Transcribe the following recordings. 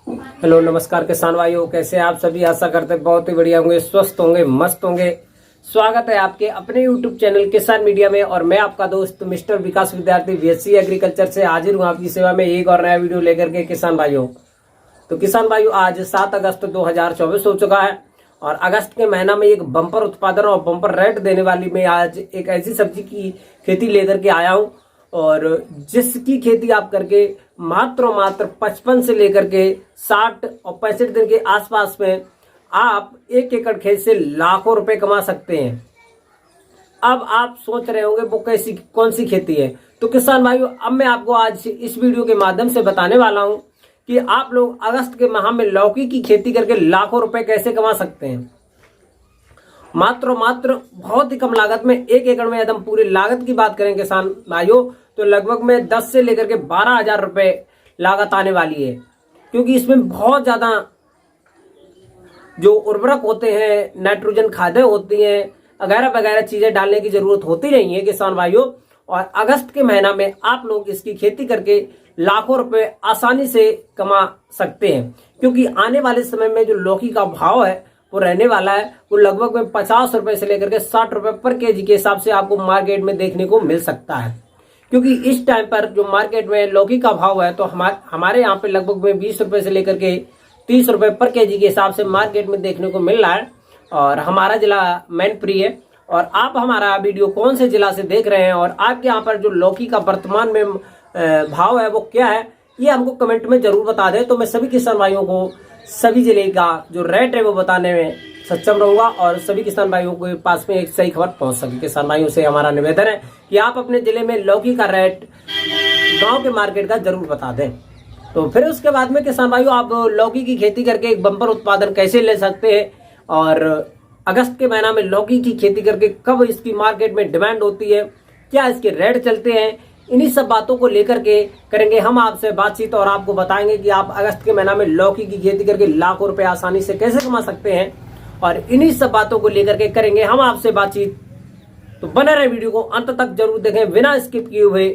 Hello नमस्कार किसान भाइयों, कैसे आप सभी। आशा करते हैं बहुत ही बढ़िया होंगे, स्वस्थ होंगे, मस्त होंगे। स्वागत है आपके अपने YouTube चैनल किसान मीडिया में और मैं आपका दोस्त मिस्टर विकास विद्यार्थी बीएससी एग्रीकल्चर से हाजिर हूं आपकी सेवा में एक और नया वीडियो लेकर के। किसान भाइयों, तो किसान भाइयों आज 7 अगस्त 2024 हो चुका है और अगस्त के महीना में एक बम्पर उत्पादन और बम्पर रेट देने वाली मैं आज एक ऐसी सब्जी की खेती लेकर के आया हूं और जिसकी खेती आप करके मात्र 55 से लेकर के 60 और 65 दिन के आसपास में आप 1 एकड़ खेत से लाखों रुपए कमा सकते हैं। अब आप सोच रहे होंगे वो कैसी कौन सी खेती है, तो किसान भाइयों अब मैं आपको आज इस वीडियो के माध्यम से बताने वाला हूं कि आप लोग अगस्त के माह में लौकी की खेती करके लाखों रुपए कैसे कमा सकते हैं। मात्र बहुत ही कम लागत में 1 एकड़ में, यदि हम पूरी लागत की बात करें किसान भाइयों तो लगभग में 10 से लेकर के 12,000 रुपए लागत आने वाली है, क्योंकि इसमें बहुत ज्यादा जो उर्वरक होते हैं, नाइट्रोजन खादें होती हैं, वगैरह वगैरह चीजें डालने की जरूरत होती नहीं है किसान भाइयों। और अगस्त के महीना में आप लोग इसकी खेती करके लाखों रुपए आसानी से कमा सकते हैं, क्योंकि आने वाले समय में जो लौकी का भाव है वो रहने वाला है, वो लगभग में 50 रुपए से लेकर के 60 रुपए पर केजी के हिसाब से आपको मार्केट में देखने को मिल सकता है। क्योंकि इस टाइम पर जो मार्केट में लौकी का भाव है तो हमारे यहाँ पे लगभग में 20 रुपए से लेकर के 30 रुपए पर केजी के हिसाब से मार्केट में देखने को मिल रहा है। और हमारा जिला मैनपुरी है। और आप हमारा वीडियो कौन से जिला से देख रहे हैं और आपके यहाँ पर जो लौकी का वर्तमान में भाव है वो क्या है, ये हमको कमेंट में जरूर बता दें, तो मैं सभी किसान भाइयों को सभी जिले का जो रेट है वो बताने में सक्षम रहूंगा और सभी किसान भाइयों के पास में एक सही खबर पहुंच सके। किसान भाइयों से हमारा निवेदन है कि आप अपने जिले में लौकी का रेट गांव के मार्केट का जरूर बता दें। तो फिर उसके बाद में किसान भाइयों आप लौकी की खेती करके एक बम्पर उत्पादन कैसे ले सकते हैं और अगस्त के महीना में लौकी की खेती करके कब इसकी मार्केट में डिमांड होती है, क्या इसके रेट चलते हैं, इन्हीं सब बातों को लेकर के करेंगे हम आपसे बातचीत और आपको बताएंगे कि आप अगस्त के महीना में लौकी की खेती करके लाखों रुपए आसानी से कैसे कमा सकते हैं। और इन्हीं सब बातों को लेकर के करेंगे हम आपसे बातचीत। तो बने रहे, वीडियो को अंत तक जरूर देखें बिना स्किप किए हुए,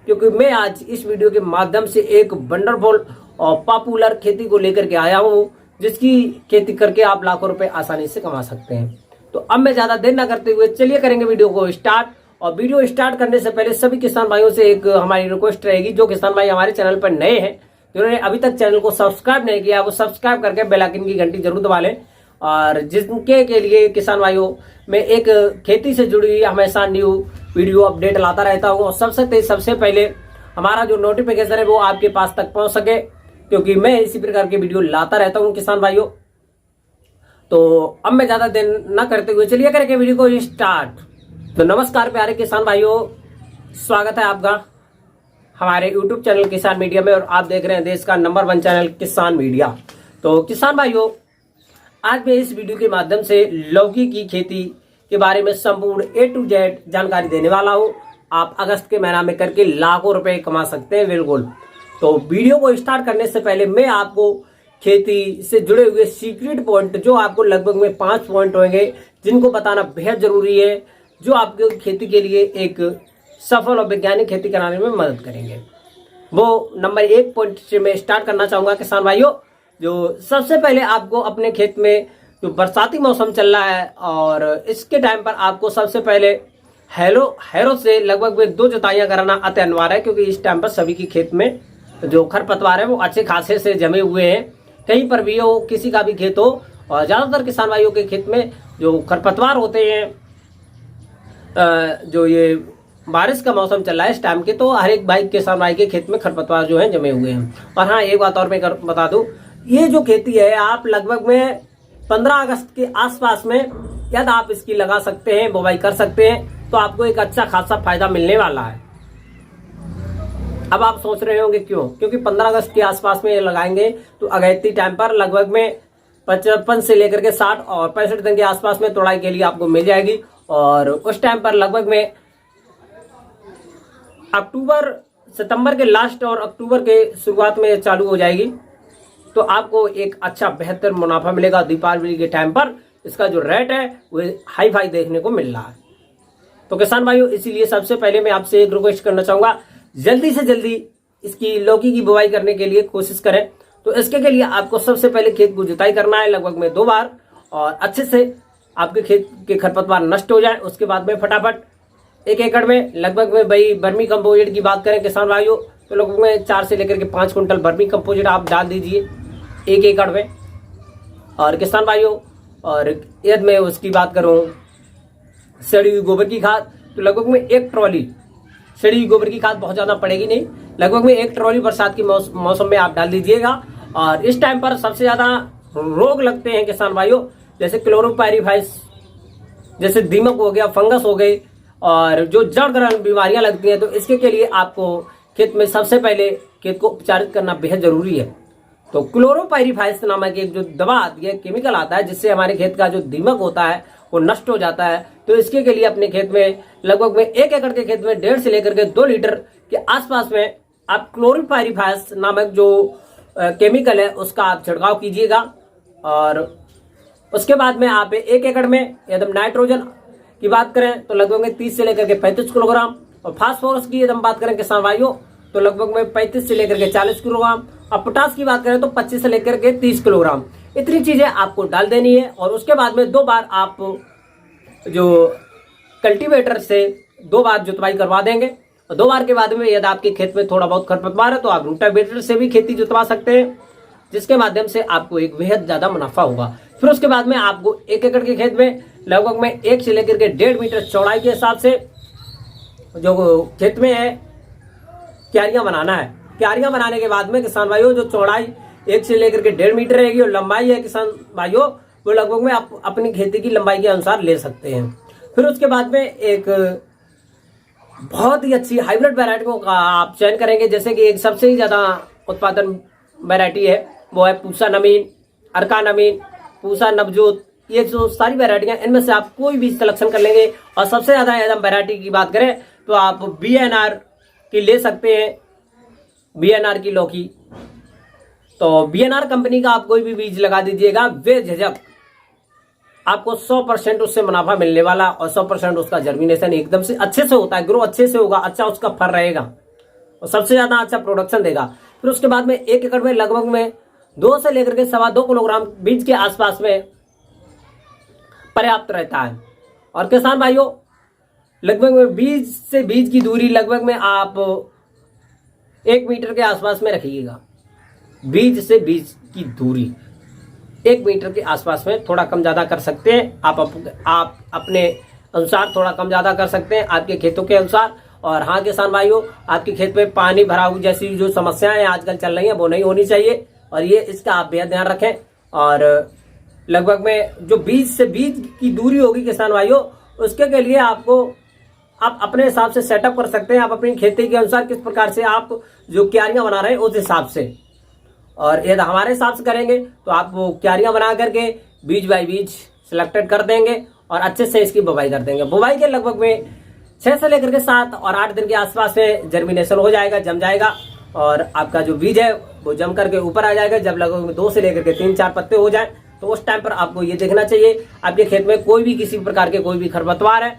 क्योंकि मैं आज इस वीडियो के माध्यम से एक वंडरफुल और पॉपुलर खेती को लेकर के आया हूँ जिसकी खेती करके आप लाखों रुपए आसानी से कमा सकते हैं। तो अब मैं ज्यादा देर न करते हुए चलिए करेंगे वीडियो को स्टार्ट। और वीडियो स्टार्ट करने से पहले सभी किसान भाइयों से एक हमारी रिक्वेस्ट रहेगी, जो किसान भाई हमारे चैनल पर नए हैं, जिन्होंने अभी तक चैनल को सब्सक्राइब नहीं किया, वो सब्सक्राइब करके बेल आइकन की घंटी जरूर दबा लें। और जिनके के लिए किसान भाइयों मैं एक खेती से जुड़ी हुई हमेशा न्यू वीडियो अपडेट लाता रहता हूँ और सबसे पहले हमारा जो नोटिफिकेशन है वो आपके पास तक पहुंच सके, क्योंकि मैं इसी प्रकार के वीडियो लाता रहता हूँ किसान भाइयों। तो अब मैं ज्यादा देर न करते हुए चलिए करेंगे वीडियो को स्टार्ट। तो नमस्कार प्यारे किसान भाइयों, स्वागत है आपका हमारे YouTube चैनल किसान मीडिया में और आप देख रहे हैं देश का नंबर 1 चैनल किसान मीडिया। तो किसान भाइयों आज मैं इस वीडियो के माध्यम से लौकी की खेती के बारे में संपूर्ण A to Z जानकारी देने वाला हूं। आप अगस्त के महीना में करके लाखों रुपए कमा सकते हैं, बिल्कुल। तो वीडियो को स्टार्ट करने से पहले मैं आपको खेती से जुड़े हुए सीक्रेट पॉइंट, जो आपको लगभग में 5 पॉइंट होंगे जिनको बताना बेहद जरूरी है, जो आपके खेती के लिए एक सफल और वैज्ञानिक खेती कराने में मदद करेंगे। वो नंबर 1 पॉइंट से मैं स्टार्ट करना चाहूंगा किसान भाइयों। जो सबसे पहले आपको अपने खेत में जो बरसाती मौसम चल रहा है और इसके टाइम पर आपको सबसे पहले हैरो से लगभग में 2 जुताइयां कराना अति अनिवार्य है, क्योंकि इस टाइम पर सभी की खेत में जो खरपतवार है वो अच्छे खासे से जमे हुए हैं। कहीं पर भी हो, किसी का भी खेत हो, और ज्यादातर किसान भाइयों के खेत में जो खरपतवार होते हैं, जो ये बारिश का मौसम चल रहा है इस टाइम के, तो हर एक भाई किसान भाई के खेत में खरपतवार जो है जमे हुए हैं। और हाँ, एक बात और मैं बता दूं, ये जो खेती है आप लगभग में 15 अगस्त के आसपास में यदि आप इसकी लगा सकते हैं, बुवाई कर सकते हैं, तो आपको एक अच्छा खासा फायदा मिलने वाला है। अब आप सोच रहे होंगे क्यों, क्योंकि 15 अगस्त के आसपास में ये लगाएंगे तो अगैती टाइम पर लगभग में 55 से लेकर के 60 और 65 दिन के आसपास में तोड़ाई के लिए आपको मिल जाएगी। और उस टाइम पर लगभग में सितंबर के लास्ट और अक्टूबर के शुरुआत में चालू हो जाएगी, तो आपको एक अच्छा बेहतर मुनाफा मिलेगा। दीपावली के टाइम पर इसका जो रेट है वो हाई फाई देखने को मिल रहा है। तो किसान भाइयों इसीलिए सबसे पहले मैं आपसे एक रिक्वेस्ट करना चाहूंगा, जल्दी से जल्दी इसकी लौकी की बुवाई करने के लिए कोशिश करें। तो इसके के लिए आपको सबसे पहले खेत को जुताई करना है लगभग में 2 बार, और अच्छे से आपके खेत के खरपतवार नष्ट हो जाए। उसके बाद में फटाफट 1 एकड़ में लगभग में भाई वर्मी कंपोजिट की बात करें किसान भाइयों, तो लगभग में 4 से लेकर के 5 कुंटल वर्मी कंपोजिट आप डाल दीजिए 1 एकड़ में। और किसान भाइयों, और यदि मैं उसकी बात करूं सड़ी हुई गोबर की खाद, तो लगभग में 1 ट्रॉली सड़ी हुई गोबर की खाद, बहुत ज़्यादा पड़ेगी नहीं, लगभग में 1 ट्रॉली बरसात की मौसम में आप डाल दीजिएगा। और इस टाइम पर सबसे ज़्यादा रोग लगते हैं किसान भाइयों, जैसे क्लोरोपाइरीफाइस, जैसे दीमक हो गया, फंगस हो गई, और जो जड़ ग्रहण बीमारियां लगती हैं। तो इसके के लिए आपको खेत में सबसे पहले खेत को उपचारित करना बेहद जरूरी है। तो क्लोरोपाइरीफाइस नामक एक जो दवा आती है, केमिकल आता है, जिससे हमारे खेत का जो दीमक होता है वो नष्ट हो जाता है। तो इसके के लिए अपने खेत में लगभग में 1 एकड़ के खेत में 1.5 से लेकर के 2 लीटर के आसपास में आप क्लोरोपाइरीफाइस नामक जो केमिकल है उसका आप छिड़काव कीजिएगा। और उसके बाद में आप 1 एकड़ में यदि नाइट्रोजन की बात करें तो लगभग में 30 से लेकर के 35 किलोग्राम, और फास्फोरस की यदि हम बात करें किसान भाइयों तो लगभग में 35 से लेकर के 40 किलोग्राम, और पोटास की बात करें तो 25 से लेकर के 30 किलोग्राम। इतनी चीजें आपको डाल देनी है। और उसके बाद में 2 बार आप जो कल्टीवेटर से 2 बार जुतवाई करवा देंगे। और 2 बार के बाद में यदि आपके खेत में थोड़ा बहुत खरपतवार है तो आप रोटावेटर से भी खेती जुतवा सकते हैं, जिसके माध्यम से आपको एक बेहद ज्यादा मुनाफा होगा। फिर उसके बाद में आपको 1 एकड़ के खेत में लगभग में 1 से लेकर के 1.5 मीटर चौड़ाई के हिसाब से जो खेत में है क्यारियां बनाना है। क्यारियां बनाने के बाद में किसान भाइयों जो चौड़ाई 1 से लेकर के 1.5 मीटर रहेगी, और लंबाई है किसान भाइयों वो लगभग में आप अपनी खेती की लंबाई के अनुसार ले सकते हैं। फिर उसके बाद में एक बहुत ही अच्छी हाइब्रिड वैरायटी का आप चयन करेंगे, जैसे कि एक सबसे ही ज्यादा उत्पादन वैरायटी है वो है पूसा नवीन, अर्का नवीन, पूसा नवजोत। ये जो सारी वैरायटियां, इनमें से आप कोई भी सिलेक्शन कर लेंगे। और सबसे ज्यादा यदि हम वैरायटी की बात करें तो आप BNR की ले सकते हैं, BNR की लौकी। तो BNR कंपनी का आप कोई भी बीज लगा दीजिएगा, बेझिझक आपको 100% उससे मुनाफा मिलने वाला, और 100% उसका जर्मिनेशन एकदम से अच्छे से होता है, ग्रो अच्छे से होगा, अच्छा उसका फल रहेगा और सबसे ज्यादा अच्छा प्रोडक्शन देगा। फिर उसके बाद में 1 एकड़ में लगभग में 2 से लेकर के 2.25 किलोग्राम बीज के आसपास में पर्याप्त रहता है। और किसान भाइयों लगभग में बीज से बीज की दूरी लगभग में आप 1 मीटर के आसपास में रखिएगा। बीज से बीज की दूरी 1 मीटर के आसपास में, थोड़ा कम ज्यादा कर सकते हैं आप अपने अनुसार थोड़ा कम ज्यादा कर सकते हैं आपके खेतों के अनुसार। और हाँ किसान भाइयों, आपके खेत में पानी भराव जैसी जो समस्याएं आजकल चल रही हैं वो नहीं होनी चाहिए, और ये इसका आप बेहद ध्यान रखें। और लगभग में जो बीज से बीज की दूरी होगी किसान भाइयों, उसके के लिए आपको आप अपने हिसाब से सेटअप कर सकते हैं, आप अपनी खेती के अनुसार किस प्रकार से आप जो क्यारियां बना रहे हैं उस हिसाब से। और यदि हमारे हिसाब से करेंगे तो आप वो क्यारियां बना करके बीज बाई बीज सिलेक्टेड कर देंगे और अच्छे से इसकी बुवाई कर देंगे। बुवाई के लगभग में 6 से लेकर के 7 और 8 दिन के आसपास में जर्मिनेशन हो जाएगा, जम जाएगा, और आपका जो बीज है वो जम करके ऊपर आ जाएगा। जब लगभग में 2 से लेकर के 3-4 पत्ते हो जाए तो उस टाइम पर आपको ये देखना चाहिए आपके खेत में कोई भी किसी प्रकार के कोई भी खरपतवार है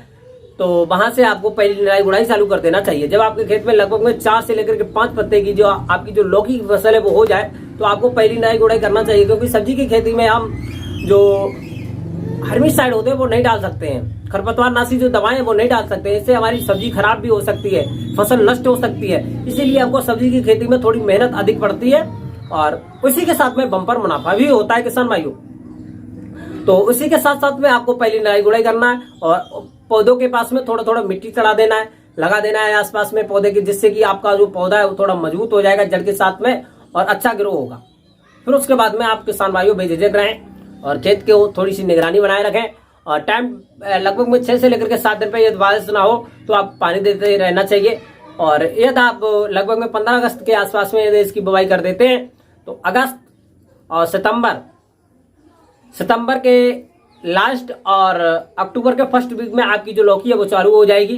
तो वहां से आपको पहली निराई गुड़ाई चालू कर देना चाहिए। जब आपके खेत में लगभग में 4 से लेकर के 5 पत्ते की जो आपकी जो लौकी की फसल है वो हो जाए तो आपको पहली निराई गुड़ाई करना चाहिए, क्योंकि सब्जी की खेती में हम जो हर्बिसाइड होते हैं वो नहीं डाल सकते हैं, खरपतवार नाशी जो दवाएं वो नहीं डाल सकते हैं। इससे हमारी सब्जी खराब भी हो सकती है, फसल नष्ट हो सकती है। इसीलिए हमको सब्जी की खेती में थोड़ी मेहनत अधिक पड़ती है और उसी के साथ में बम्पर मुनाफा भी होता है किसान भाइयों। तो उसी के साथ साथ में आपको पहली निराई गुड़ाई करना है और पौधों के पास में थोड़ा थोड़ा मिट्टी चढ़ा देना है, लगा देना है आसपास में पौधे के, जिससे कि आपका जो पौधा है वो थोड़ा मजबूत हो जाएगा जड़ के साथ में और अच्छा ग्रो होगा। फिर उसके बाद में आप किसान भाइयों बेझिझक रहें और खेत के थोड़ी सी निगरानी बनाए रखें और टाइम लगभग में 6 से लेकर के 7 दिन पे यदि बारिश ना हो तो आप पानी देते रहना चाहिए। और यदि आप लगभग में 15 अगस्त के आसपास में यदि इसकी बुवाई कर देते हैं तो अगस्त और सितंबर के लास्ट और अक्टूबर के फर्स्ट वीक में आपकी जो लौकी है वो चालू हो जाएगी,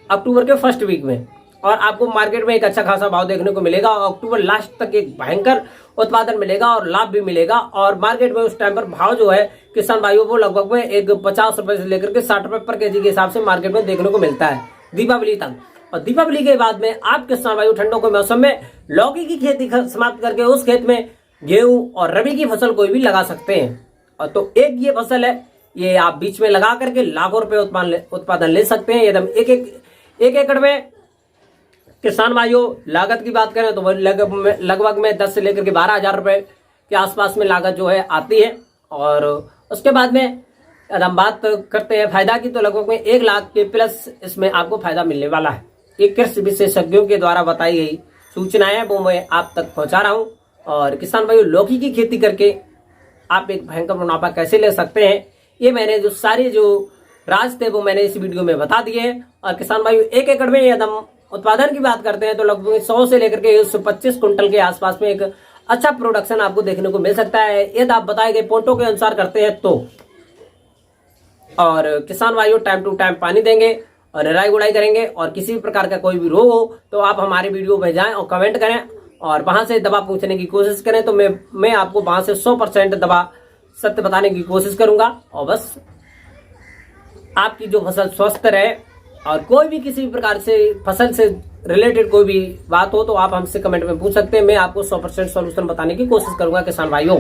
अक्टूबर के फर्स्ट वीक में, और आपको मार्केट में एक अच्छा खासा भाव देखने को मिलेगा और अक्टूबर लास्ट तक एक भयंकर उत्पादन मिलेगा और लाभ भी मिलेगा। और मार्केट में उस टाइम पर भाव जो है किसान भाइयों को लगभग में एक 50 रुपए से लेकर के 60 रुपए पर केजी के हिसाब से मार्केट में देखने को मिलता है दीपावली तक। और दीपावली के बाद में आप किसान भाइयों ठंडों के मौसम में लौकी की खेती समाप्त करके उस खेत में गेहूं और रबी की फसल कोई भी लगा सकते हैं। और तो एक ये फसल है, ये आप बीच में लगा करके लाखों रुपए उत्पादन ले सकते हैं। एकदम एक एकड़ में किसान भाइयों लागत की बात करें तो लगभग में 10 से लेकर के 12,000 रुपए के आसपास में लागत जो है आती है। और उसके बाद में अगर हम बात करते हैं फायदा की, तो लगभग में 1 लाख के प्लस इसमें आपको फायदा मिलने वाला है। ये कृषि विशेषज्ञों के द्वारा बताई गई सूचनाएं हैं, वो मैं आप तक पहुंचा रहा हूं। और किसान भाइयों, लौकी की खेती करके आप एक भयंकर मुनाफा कैसे ले सकते हैं, ये मैंने जो सारे जो राज थे वो मैंने इस वीडियो में बता दिए हैं। और किसान भाइयों, 1 एकड़ में एकदम उत्पादन की बात करते हैं तो लगभग 100 से लेकर के 125 क्विंटल के आसपास में एक अच्छा प्रोडक्शन आपको देखने को मिल सकता है, यदि आप बताए गए पॉइंटों के अनुसार करते हैं तो। और किसान भाइयों, टाइम टू टाइम पानी देंगे और निराई गुड़ाई करेंगे। और किसी भी प्रकार का कोई भी रोग हो तो आप हमारे वीडियो में जाएं और कमेंट करें और वहां से दवा पूछने की कोशिश करें, तो मैं आपको वहां से 100% दवा सत्य बताने की कोशिश करूंगा। और बस आपकी जो फसल स्वस्थ रहे, और कोई भी किसी भी प्रकार से फसल से रिलेटेड कोई भी बात हो तो आप हमसे कमेंट में पूछ सकते हैं। मैं आपको 100% सॉल्यूशन बताने की कोशिश करूंगा किसान भाइयों।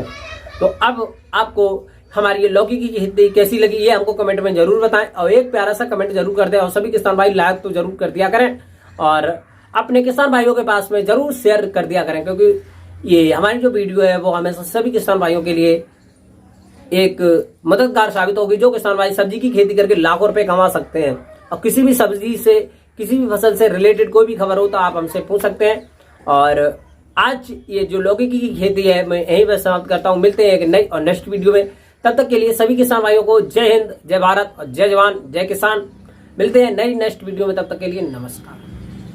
तो अब आपको हमारी ये लौकी की खेती कैसी लगी, ये हमको कमेंट में जरूर बताएं। और एक प्यारा सा कमेंट जरूर कर दें, और सभी किसान भाई लाइक तो जरूर कर दिया करें और अपने किसान भाइयों के पास में जरूर शेयर कर दिया करें, क्योंकि ये हमारी जो वीडियो है वो हमेशा सभी किसान भाइयों के लिए एक मददगार साबित होगी। जो किसान भाई सब्जी की खेती करके लाखों रुपए कमा सकते हैं, और किसी भी सब्जी से किसी भी फसल से रिलेटेड कोई भी खबर हो तो आप हमसे पूछ सकते हैं। और आज ये जो लौकी की खेती है मैं यहीं पर समाप्त करता हूँ। मिलते हैं एक नई और नेक्स्ट वीडियो में। तब तक के लिए सभी किसान भाइयों को जय हिंद, जय भारत और जय जवान, जय किसान। मिलते हैं नई नेक्स्ट वीडियो में, तब तक के लिए नमस्कार।